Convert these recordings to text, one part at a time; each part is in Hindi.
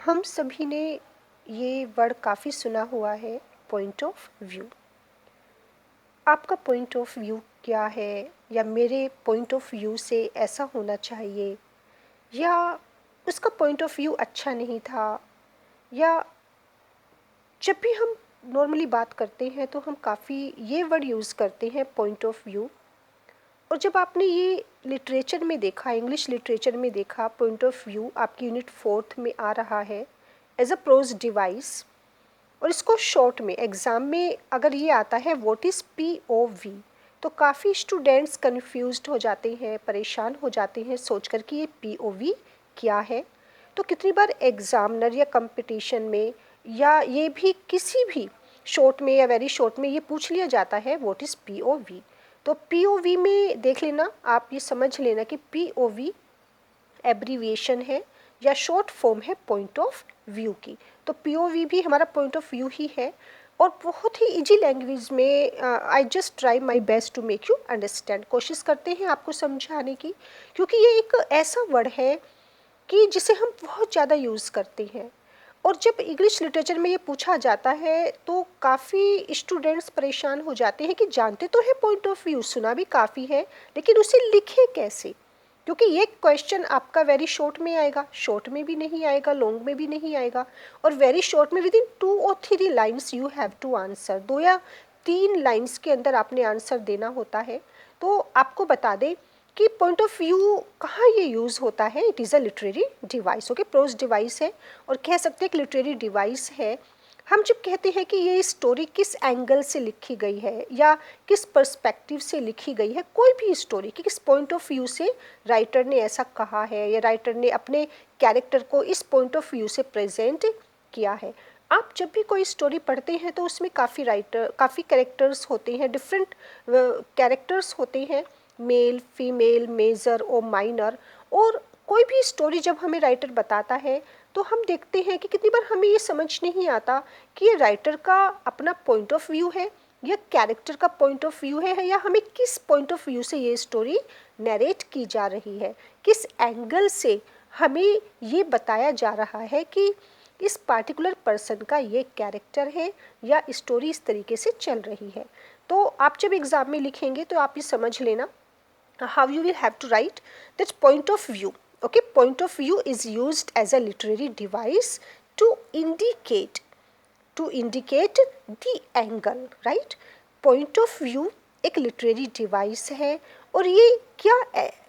हम सभी ने ये वर्ड काफ़ी सुना हुआ है, पॉइंट ऑफ व्यू। आपका पॉइंट ऑफ व्यू क्या है, या मेरे पॉइंट ऑफ व्यू से ऐसा होना चाहिए, या उसका पॉइंट ऑफ व्यू अच्छा नहीं था। या जब भी हम नॉर्मली बात करते हैं तो हम काफ़ी ये वर्ड यूज़ करते हैं, पॉइंट ऑफ व्यू। और जब आपने ये लिटरेचर में देखा, इंग्लिश लिटरेचर में देखा, पॉइंट ऑफ व्यू आपकी यूनिट 4th में आ रहा है एज अ प्रोज डिवाइस। और इसको शॉर्ट में एग्ज़ाम में अगर ये आता है व्हाट इज़ POV, तो काफ़ी स्टूडेंट्स कंफ्यूज्ड हो जाते हैं, परेशान हो जाते हैं सोचकर कि ये POV क्या है। तो कितनी बार एग्ज़ामिनर या कंपटीशन में या ये भी किसी भी शॉर्ट में या वेरी शॉर्ट में ये पूछ लिया जाता है व्हाट इज़ POV। तो POV में देख लेना, आप ये समझ लेना कि POV एब्रीविएशन है या शॉर्ट फॉर्म है पॉइंट ऑफ व्यू की। तो POV भी हमारा पॉइंट ऑफ व्यू ही है। और बहुत ही इजी लैंग्वेज में I just try my best to make you understand, कोशिश करते हैं आपको समझाने की, क्योंकि ये एक ऐसा वर्ड है कि जिसे हम बहुत ज़्यादा यूज़ करते हैं। और जब इंग्लिश लिटरेचर में ये पूछा जाता है तो काफ़ी स्टूडेंट्स परेशान हो जाते हैं कि जानते तो है पॉइंट ऑफ व्यू, सुना भी काफ़ी है, लेकिन उसे लिखे कैसे। क्योंकि ये क्वेश्चन आपका वेरी शॉर्ट में आएगा, शॉर्ट में भी नहीं आएगा, लॉन्ग में भी नहीं आएगा, और वेरी शॉर्ट में विद इन 2 और 3 lines you have to answer. 2 या 3 लाइन्स के अंदर आपने आंसर देना होता है। तो आपको बता दें कि पॉइंट ऑफ व्यू कहाँ ये यूज़ होता है। It is a literary device, okay, prose device है, और कह सकते हैं कि लिटरेरी डिवाइस है। हम जब कहते हैं कि ये स्टोरी किस एंगल से लिखी गई है या किस पर्सपेक्टिव से लिखी गई है, कोई भी स्टोरी कि किस पॉइंट ऑफ व्यू से राइटर ने ऐसा कहा है या राइटर ने अपने कैरेक्टर को इस पॉइंट ऑफ व्यू से प्रेजेंट किया है। आप जब भी कोई स्टोरी पढ़ते हैं तो उसमें काफ़ी कैरेक्टर्स होते हैं, डिफरेंट कैरेक्टर्स होते हैं, मेल, फीमेल, मेजर और माइनर। और कोई भी स्टोरी जब हमें राइटर बताता है तो हम देखते हैं कि कितनी बार हमें ये समझ नहीं आता कि ये राइटर का अपना पॉइंट ऑफ व्यू है या कैरेक्टर का पॉइंट ऑफ व्यू है, या हमें किस पॉइंट ऑफ व्यू से ये स्टोरी नरेट की जा रही है, किस एंगल से हमें ये बताया जा रहा है कि इस पार्टिकुलर पर्सन का ये कैरेक्टर है या स्टोरी इस तरीके से चल रही है। तो आप जब एग्ज़ाम में लिखेंगे तो आप ये समझ लेना how you will have to write that point of view. Okay, point of view is used as a literary device to indicate the angle, right? point of view एक लिटरेरी डिवाइस है, और ये क्या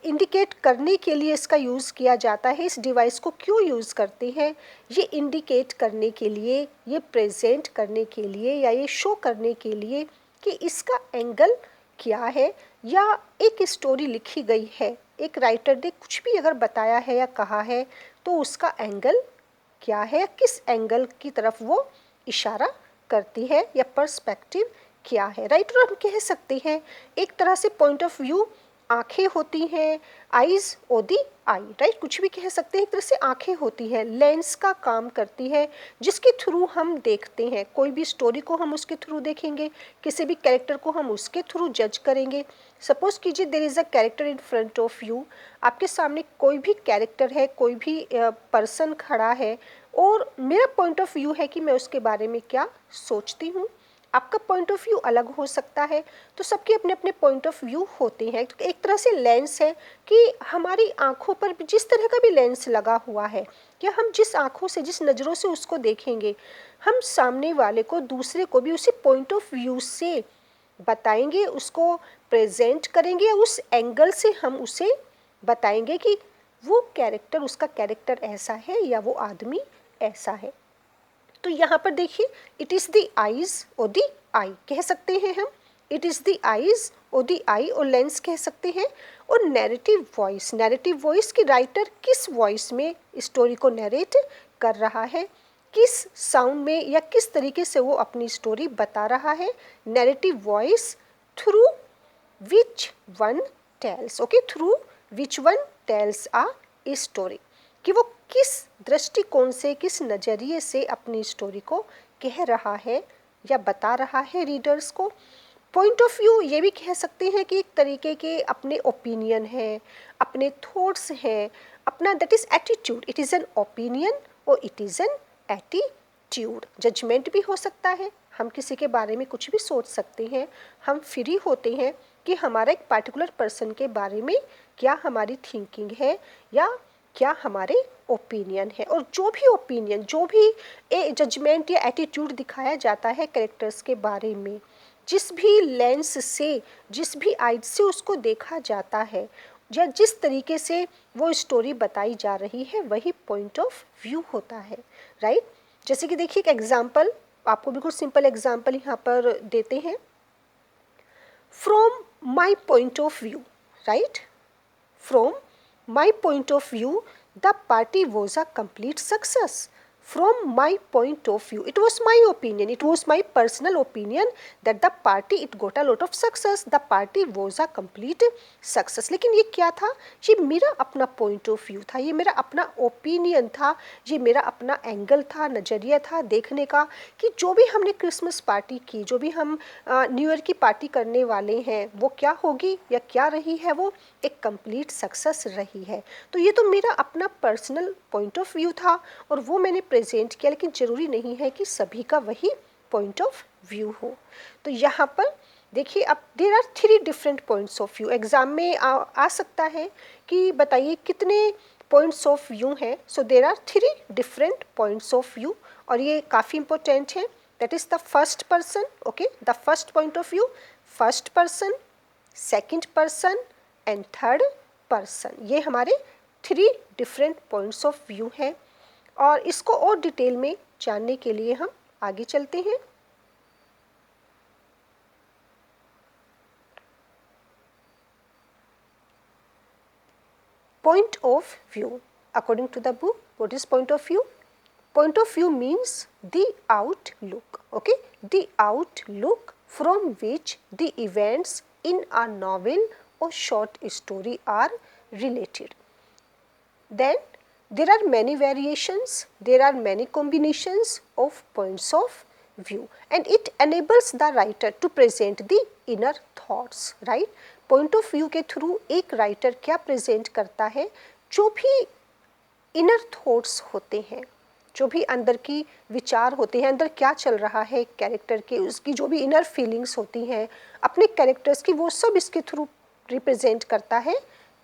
इंडिकेट करने के लिए इसका यूज़ किया जाता है। इस डिवाइस को क्यों यूज़ करते हैं? ये इंडिकेट करने के लिए, ये प्रेजेंट करने के लिए, या ये शो करने के लिए कि इसका एंगल क्या है, या एक स्टोरी लिखी गई है, एक राइटर ने कुछ भी अगर बताया है या कहा है तो उसका एंगल क्या है, किस एंगल की तरफ वो इशारा करती है, या पर्सपेक्टिव क्या है, राइट। और हम कह सकते हैं एक तरह से पॉइंट ऑफ व्यू आंखें होती हैं, आईज और दी आई, राइट, कुछ भी कह सकते हैं। एक तरह से आंखें होती हैं, लेंस का काम करती है, जिसके थ्रू हम देखते हैं। कोई भी स्टोरी को हम उसके थ्रू देखेंगे, किसी भी कैरेक्टर को हम उसके थ्रू जज करेंगे। सपोज कीजिए there is a character in front of you, आपके सामने कोई भी कैरेक्टर है, कोई भी पर्सन खड़ा है, और मेरा पॉइंट ऑफ व्यू है कि मैं उसके बारे में क्या सोचती हूँ। आपका पॉइंट ऑफ व्यू अलग हो सकता है, तो सबके अपने अपने पॉइंट ऑफ व्यू होते हैं। तो एक तरह से लेंस है कि हमारी आंखों पर जिस तरह का भी लेंस लगा हुआ है, या हम जिस आंखों से, जिस नज़रों से उसको देखेंगे, हम सामने वाले को, दूसरे को भी उसी पॉइंट ऑफ व्यू से बताएंगे, उसको प्रेजेंट करेंगे, या उस एंगल से हम उसे बताएंगे कि वो कैरेक्टर, उसका कैरेक्टर ऐसा है या वो आदमी ऐसा है। तो यहाँ पर देखिए, इट इज़ द आईज और द आई कह सकते हैं हम, इट इज़ द आईज और द आई, और लेंस कह सकते हैं। और नैरेटिव वॉइस की राइटर किस वॉइस में स्टोरी को नैरेट कर रहा है, किस साउंड में या किस तरीके से वो अपनी स्टोरी बता रहा है। Narrative voice through which one tells, okay, through which one tells a story, कि वो किस दृष्टिकोण से, किस नज़रिए से अपनी स्टोरी को कह रहा है या बता रहा है रीडर्स को। पॉइंट ऑफ व्यू ये भी कह सकते हैं कि एक तरीके के अपने ओपिनियन हैं, अपने थॉट्स हैं, अपना that is attitude, it is an opinion और it is an attitude. Judgment भी हो सकता है, हम किसी के बारे में कुछ भी सोच सकते हैं, हम फ्री होते हैं कि हमारा एक पार्टिकुलर पर्सन के बारे में क्या हमारी थिंकिंग है या क्या हमारे ओपिनियन है। और जो भी ओपिनियन, जो भी ए जजमेंट या एटीट्यूड दिखाया जाता है कैरेक्टर्स के बारे में, जिस भी लेंस से, जिस भी आइज से उसको देखा जाता है या जिस तरीके से वो स्टोरी बताई जा रही है, वही पॉइंट ऑफ व्यू होता है, राइट। जैसे कि देखिए एक एग्जाम्पल, आपको बिल्कुल सिंपल एग्जाम्पल यहाँ पर देते हैं। From my point of view, right, from my point of view the party was a complete success. From my point of view, it was my opinion, it was my personal opinion that the party it got a lot of success, the party was a complete success. लेकिन ये क्या था, ये मेरा अपना पॉइंट ऑफ व्यू था, ये मेरा अपना ओपिनियन था, ये मेरा अपना एंगल था, नज़रिया था देखने का कि जो भी हमने क्रिसमस पार्टी की, जो भी हम न्यू ईयर की पार्टी करने वाले हैं, वो क्या होगी या क्या रही है, वो एक कंप्लीट सक्सेस रही है। तो ये तो मेरा अपना पर्सनल पॉइंट ऑफ व्यू था और वो मैंने प्रेजेंट किया, लेकिन ज़रूरी नहीं है कि सभी का वही पॉइंट ऑफ व्यू हो। तो यहाँ पर देखिए, अब there are 3 different points of view. Exam में आ सकता है कि बताइए कितने पॉइंट्स ऑफ व्यू हैं। So there are 3 different points of view और ये काफ़ी इंपॉर्टेंट है। That is the first person, okay, the first point of view, first person, second person and third person. ये हमारे 3 डिफरेंट पॉइंट्स ऑफ व्यू हैं और इसको और डिटेल में जानने के लिए हम आगे चलते हैं। Point of view, according to the book, what is point of view? Point of view means the outlook, okay, the outlook from which the events in a novel or short story are related. Then there are many variations, there are many combinations of points of view and it enables the writer to present the inner thoughts, right? Point of view के थ्रू एक राइटर क्या प्रेजेंट करता है, जो भी इनर थॉट्स होते हैं, जो भी अंदर की विचार होते हैं, अंदर क्या चल रहा है कैरेक्टर के, उसकी जो भी इनर फीलिंग्स होती हैं अपने कैरेक्टर्स की, वो सब इसके थ्रू रिप्रेजेंट करता है।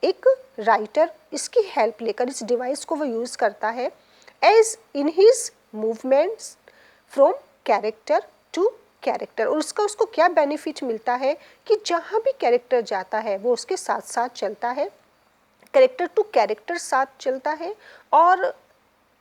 एक राइटर इसकी हेल्प लेकर, इस डिवाइस को वो यूज़ करता है as in his movements from character to character. और उसको क्या बेनिफिट मिलता है कि जहाँ भी कैरेक्टर जाता है वो उसके साथ साथ चलता है, कैरेक्टर टू कैरेक्टर साथ चलता है और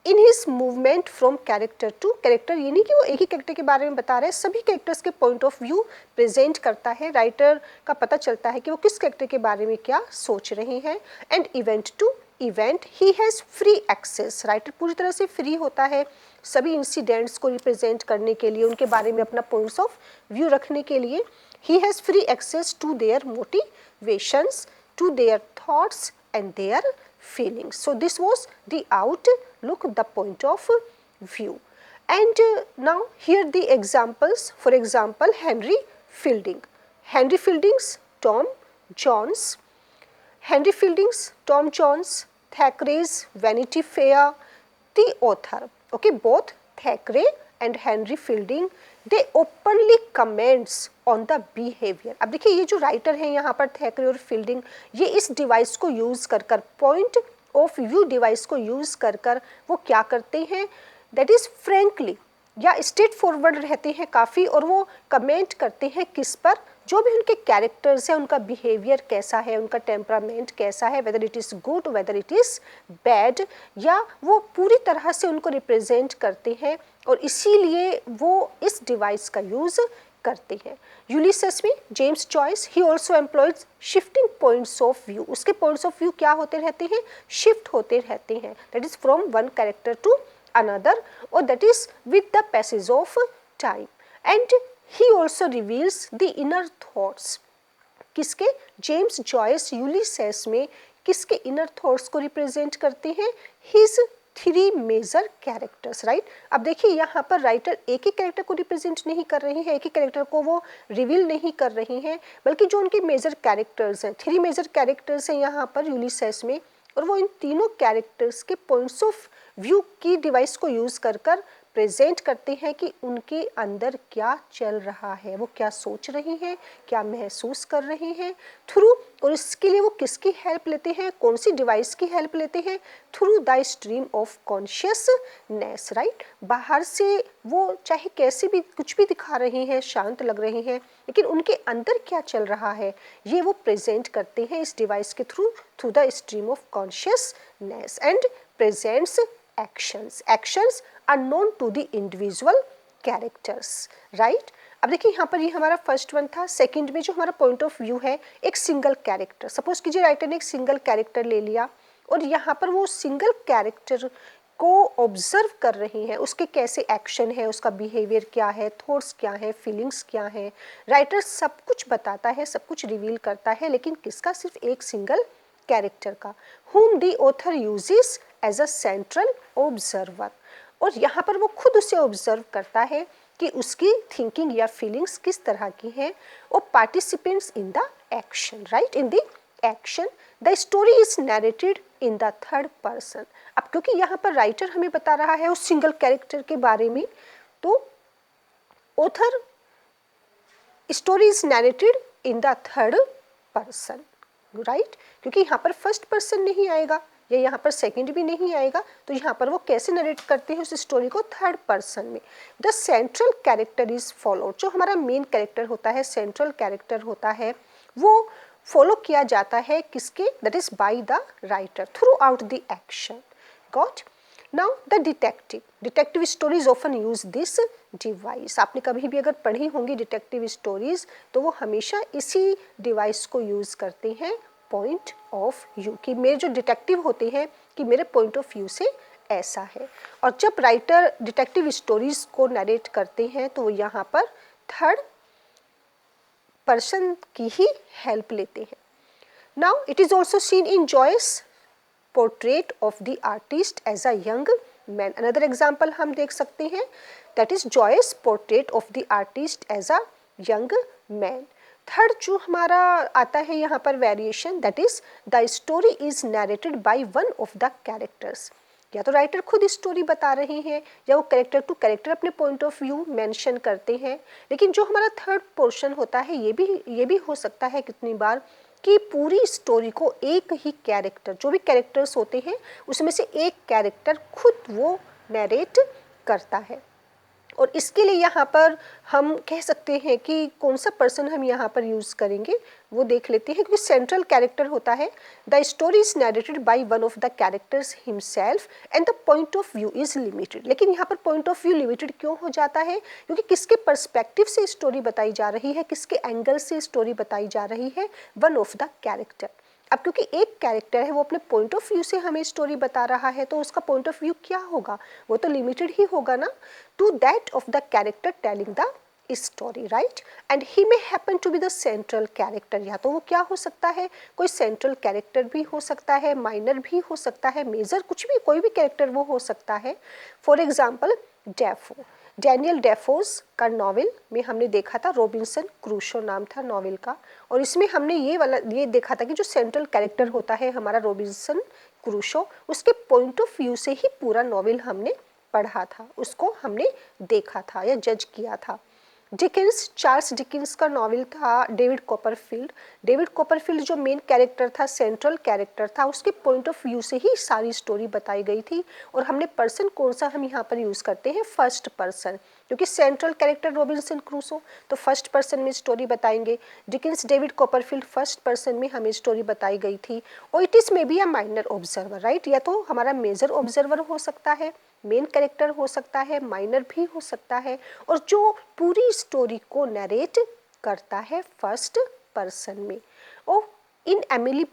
in his movement from character to character, ये नहीं कि वो एक ही कैरेक्टर के बारे में बता रहे हैं, सभी कैरेक्टर्स के पॉइंट ऑफ व्यू प्रेजेंट करता है। राइटर का पता चलता है कि वो किस कैरेक्टर के बारे में क्या सोच रहे हैं। And event to event he has free access, writer पूरी तरह से फ्री होता है सभी इंसिडेंट्स को रिप्रेजेंट करने के लिए, उनके बारे में अपना पॉइंट्स ऑफ व्यू रखने के लिए। He has free access to their motivations, to their thoughts and their feelings. So this was the outlook, the point of view. And now here the examples. For example, Henry Fielding. Henry Fielding's Tom Jones. Henry Fielding's Tom Jones. Thackeray's Vanity Fair. The author. Okay, both Thackeray and Henry Fielding, they openly comments on the behavior. अब देखिए ये जो राइटर हैं यहाँ पर थैकरे और फील्डिंग, ये इस डिवाइस को यूज़ कर कर, पॉइंट ऑफ व्यू डिवाइस को यूज़ कर कर वो क्या करते हैं, दैट इज़ फ्रेंकली या स्ट्रेट फॉरवर्ड रहते हैं काफ़ी, और वो कमेंट करते हैं किस पर, जो भी उनके कैरेक्टर्स हैं, उनका बिहेवियर कैसा है, उनका टेम्परामेंट कैसा है, whether it is good whether it is bad, या वो पूरी तरह से उनको रिप्रेजेंट करते हैं और इसीलिए वो इस डिवाइस का यूज़ करते हैं। यूलिसेस में James Joyce, he also employs shifting points of view. उसके पॉइंट्स ऑफ व्यू क्या होते रहते हैं, शिफ्ट होते रहते हैं, that is from one character to another, और that is with the passage of time. And he also reveals the inner thoughts. किसके, जेम्स जॉयस यूलिसेस में किसके इनर थॉट्स को रिप्रेजेंट करते हैं, हिज 3 मेजर कैरेक्टर्स, राइट। अब देखिए यहाँ पर राइटर एक ही कैरेक्टर को रिप्रेजेंट नहीं कर रहे हैं, एक ही कैरेक्टर को वो रिवील नहीं कर रहे हैं, बल्कि जो उनके मेजर कैरेक्टर्स हैं, 3 मेजर कैरेक्टर्स हैं यहाँ पर यूलिसेस में, और वो इन तीनों कैरेक्टर्स के पॉइंट्स ऑफ व्यू की डिवाइस को यूज़ कर कर प्रेजेंट करते हैं कि उनके अंदर क्या चल रहा है, वो क्या सोच रहे हैं, क्या महसूस कर रहे हैं थ्रू, और इसके लिए वो किसकी हेल्प लेते हैं, कौन सी डिवाइस की हेल्प लेते हैं, through the stream of consciousness, right. बाहर से वो चाहे कैसे भी कुछ भी दिखा रहे हैं, शांत लग रहे हैं, लेकिन उनके अंदर क्या चल रहा है ये वो प्रेजेंट करते हैं इस डिवाइस के through, through the stream of consciousness and presents actions are known to the individual characters, right। अब देखिए यहाँ पर ये हमारा फर्स्ट वन था। सेकंड में जो हमारा पॉइंट ऑफ व्यू है एक सिंगल कैरेक्टर, सपोज कीजिए राइटर ने एक सिंगल कैरेक्टर ले लिया और यहाँ पर वो सिंगल कैरेक्टर को ऑब्जर्व कर रहे हैं, उसके कैसे एक्शन है, उसका बिहेवियर क्या है, थॉट्स क्या है, फीलिंग्स क्या है। राइटर सब कुछ बताता है, सब कुछ रिवील करता है, लेकिन किसका, सिर्फ एक सिंगल कैरेक्टर का, whom the author uses as a central observer। और यहाँ पर वो खुद उसे ऑब्जर्व करता है कि उसकी थिंकिंग या फीलिंग्स किस तरह की हैं, और participants in the action, right, in the action. The story is narrated in the third person. अब क्योंकि यहाँ पर राइटर हमें बता रहा है उस सिंगल कैरेक्टर के बारे में, तो author story is narrated in the third person, right, क्योंकि यहाँ पर फर्स्ट पर्सन नहीं आएगा या यहाँ पर सेकंड भी नहीं आएगा, तो यहाँ पर वो कैसे नरेट करते हैं उस स्टोरी को, थर्ड पर्सन में। The central character is followed, जो हमारा मेन कैरेक्टर होता है, सेंट्रल कैरेक्टर होता है, वो फॉलो किया जाता है किसके, that is by the writer through out the action. Got. Now the detective stories often use this device. आपने कभी भी अगर पढ़ी होंगी डिटेक्टिव स्टोरीज तो वो हमेशा इसी डिवाइस को यूज करते हैं, पॉइंट ऑफ व्यू, कि मेरे जो डिटेक्टिव होते हैं कि मेरे पॉइंट ऑफ व्यू से ऐसा है। और जब राइटर डिटेक्टिव स्टोरीज को नरेट करते हैं तो वो यहाँ पर थर्ड पर्सन की ही हेल्प लेते हैं। Now it is also seen in Joyce portrait of the artist as a young man. Another example हम देख सकते हैं, that is Joyce portrait of the artist as a young man. Third जो हमारा आता है यहाँ पर variation, that is the story is narrated by one of the characters. या तो राइटर खुद स्टोरी बता रहे हैं या वो कैरेक्टर टू कैरेक्टर अपने पॉइंट ऑफ व्यू मेंशन करते हैं, लेकिन जो हमारा थर्ड पोर्शन होता है ये भी हो सकता है कितनी बार कि पूरी स्टोरी को एक ही कैरेक्टर, जो भी कैरेक्टर्स होते हैं उसमें से एक कैरेक्टर खुद वो नरेट करता है। और इसके लिए यहाँ पर हम कह सकते हैं कि कौन सा पर्सन हम यहाँ पर यूज़ करेंगे वो देख लेते हैं, क्योंकि सेंट्रल कैरेक्टर होता है the story is narrated by one of the characters himself and the point of view is limited. लेकिन यहाँ पर पॉइंट ऑफ व्यू लिमिटेड क्यों हो जाता है, क्योंकि किसके पर्सपेक्टिव से स्टोरी बताई जा रही है, किसके एंगल से स्टोरी बताई जा रही है, वन ऑफ द कैरेक्टर। अब क्योंकि एक कैरेक्टर है वो अपने पॉइंट ऑफ व्यू से हमें स्टोरी बता रहा है, तो उसका पॉइंट ऑफ व्यू क्या होगा, वो तो लिमिटेड ही होगा ना, to that of the character telling the story, right. And he may happen to be the central character. या तो वो क्या हो सकता है, कोई सेंट्रल कैरेक्टर भी हो सकता है, माइनर भी हो सकता है, मेजर, कुछ भी, कोई भी कैरेक्टर वो हो सकता है। फॉर एग्जाम्पल डेफो, डैनियल डेफोस का नॉवेल में हमने देखा था, रॉबिन्सन क्रूसो नाम था नॉवेल का, और इसमें हमने ये देखा था कि जो सेंट्रल कैरेक्टर होता है हमारा रॉबिन्सन क्रूसो, उसके पॉइंट ऑफ व्यू से ही पूरा नॉवेल हमने पढ़ा था, उसको हमने देखा था या जज किया था। डिकेंस, चार्ल्स डिकेंस का नॉवेल था डेविड कॉपरफील्ड। डेविड कॉपरफील्ड जो मेन कैरेक्टर था, सेंट्रल कैरेक्टर था, उसके पॉइंट ऑफ व्यू से ही सारी स्टोरी बताई गई थी। और हमने पर्सन कौन सा हम यहाँ पर यूज़ करते हैं, फर्स्ट पर्सन, क्योंकि सेंट्रल कैरेक्टर रॉबिन्सन क्रूसो तो फर्स्ट पर्सन में स्टोरी बताएंगे। Dickens David Copperfield first person में हमें स्टोरी बताई गई थी। और it is may be a minor observer, right, या तो हमारा मेजर ऑब्जर्वर हो सकता है, मेन कैरेक्टर हो सकता है, माइनर भी हो सकता है, और जो पूरी स्टोरी को नरेट करता है फर्स्ट पर्सन में। और in Emily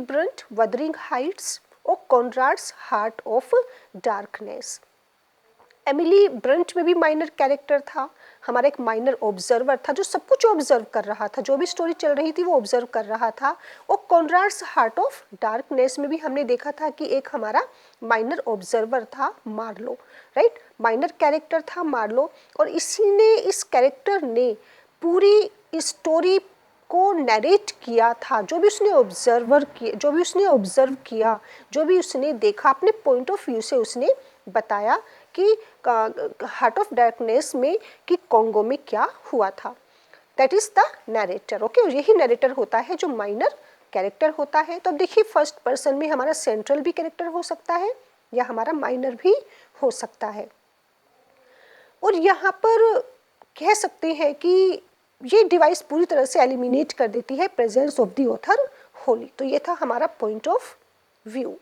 Bronte Wuthering Heights और Conrad's heart of darkness. Emily Bronte में भी माइनर कैरेक्टर था, हमारा एक माइनर ऑब्जर्वर था जो सब कुछ ऑब्जर्व कर रहा था, जो भी स्टोरी चल रही थी वो ऑब्जर्व कर रहा था। और कॉनराड्स हार्ट ऑफ डार्कनेस में भी हमने देखा था कि एक हमारा माइनर ऑब्जर्वर था, मार्लो, राइट, माइनर कैरेक्टर था मार्लो। और इस कैरेक्टर ने पूरी स्टोरी को नरेट किया था, जो भी उसने ऑब्जर्व किया, जो भी उसने देखा, अपने पॉइंट ऑफ व्यू से उसने बताया कि हार्ट ऑफ डार्कनेस में कि कॉन्गो में क्या हुआ था। That is the narrator. Okay, यही नरेटर होता है जो माइनर कैरेक्टर होता है। तो अब देखिए फर्स्ट पर्सन में हमारा सेंट्रल भी कैरेक्टर हो सकता है या हमारा माइनर भी हो सकता है। और यहाँ पर कह सकते हैं कि ये डिवाइस पूरी तरह से एलिमिनेट कर देती है presence of the author Holi. तो ये था हमारा पॉइंट ऑफ व्यू।